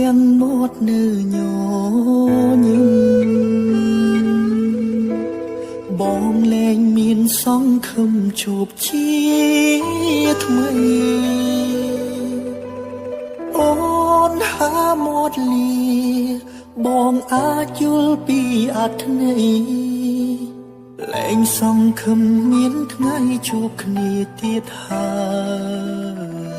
ទាំងមាត់នៅញញឹមបងលែងមានសង្ឃឹមជួបជាថ្មីអូនហាមាត់លាបងអាចយល់ពីអត្ថន័យលែងសង្ឃឹមមានថ្ងៃជួបគ្នាទៀតហើយ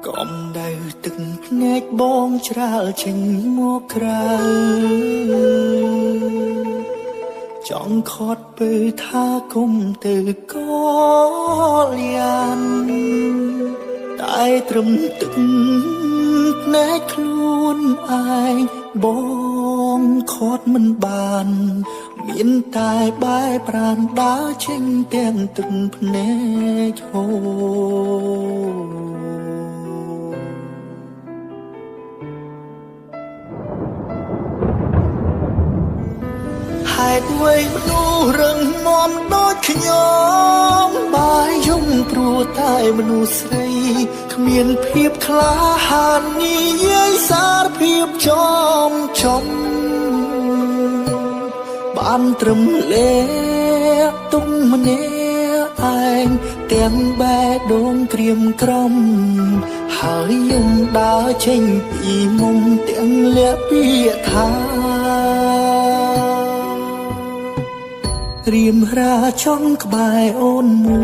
កំដៅទឹកភ្នែកបងច្រាលចេញមកក្រៅចង់ខត់ពើថាគុំទៅកលយានតែត្រឹមទឹកភ្នែកខ្លួនឯងបងខត់មិនបានមានតែបែរប្រានដើរចេញទាំងទឹកភ្នែកហូរហេតុអ្វីមនុស្សរឹងមាំដូចខ្ញុំបាយយំព្រោះតែមនុស្សស្រីគ្មានភាពក្លាហាននិយាយសារភាពចំបានត្រឹមលេទុំម្នាក់ឯងទាំងបែដូងក្រៀមក្រំហើយយំដើរចេញពីមុំទាំងលាក់ពាក្យថារៀមរាចង់ក្បែរអូនមួ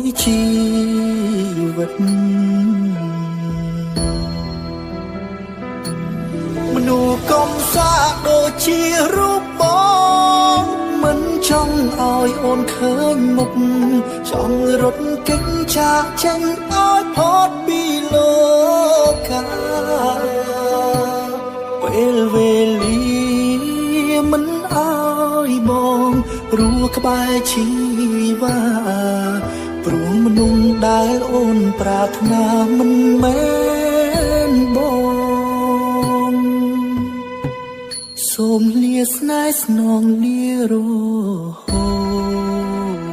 យជីវិតមនុស្សកំសាដូចជារូបបងមិនចង់ឲ្យអូនឃើញមុខចង់រត់គេចចាកចេញឲ្យផុតពីលោកកាពេលវេលាមិនឲ្យបងព្រោះក្បែរជីវ៉ាព្រោះមនុស្សដែលអូនប្រាថ្នាមិនមែនបងសូមលាស្នេហ៍ស្នងលារហូត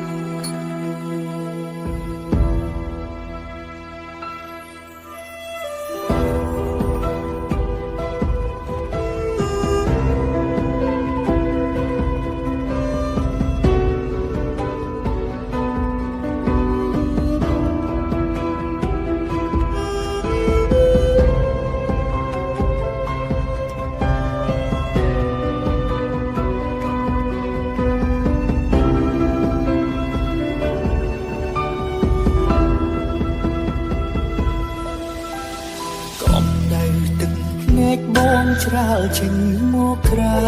បងច្រាលចេញមកក្រៅ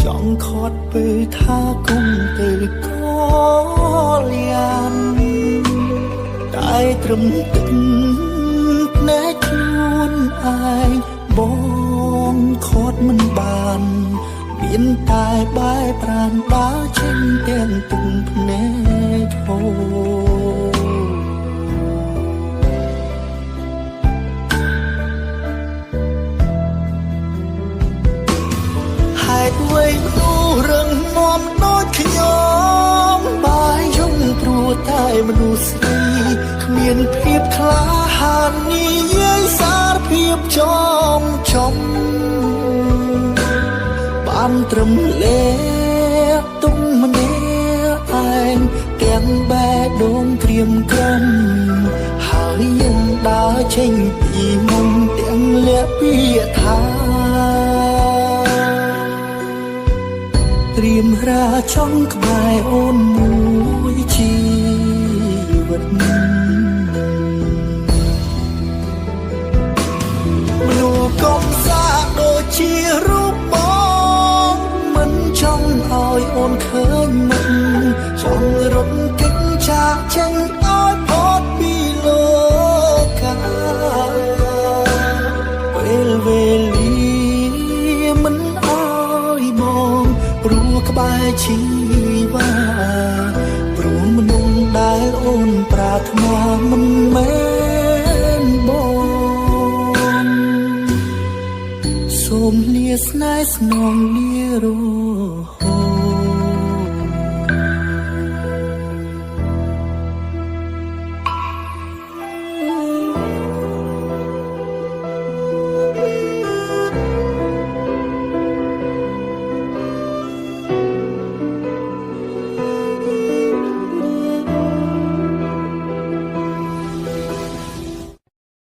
ចង់ខត់ពើថាគុំទៅកលយានតែត្រឹមទឹកភ្នែកខ្លួនឯងបងខត់មិនបានមានតែបែរប្រានដើរចេញទាំងទឹកភ្នែកហូរហេតុអ្វីមនុស្សរឹងមាំដូចខ្ញុំបាយយំព្រោះតែមនុស្សស្រីគ្មានភាពក្លាហាននិយាយសារភាពចំបានត្រឹមលេទុំម្នាក់ឯងទាំងបែដូងក្រៀមក្រំហើយយំដើរចេញពីមុំទាំងលាក់ពាក្យថារៀមរាចង់ក្បែរអូនមួយជីវិតមនុស្សកំសាដូចជារូបបងមិនចង់ឲ្យអូនឃើញមុខចង់រត់គេចចាកចេញឲ្យផុតពីលោកកាពេលវេលាមិនឲ្យបងព្រោះក្បែរជីវ៉ាព្រោះមនុស្សដែលអូនប្រាថ្នាមិនមែនបងសូមលាស្នេហ៍ស្នងលារហូត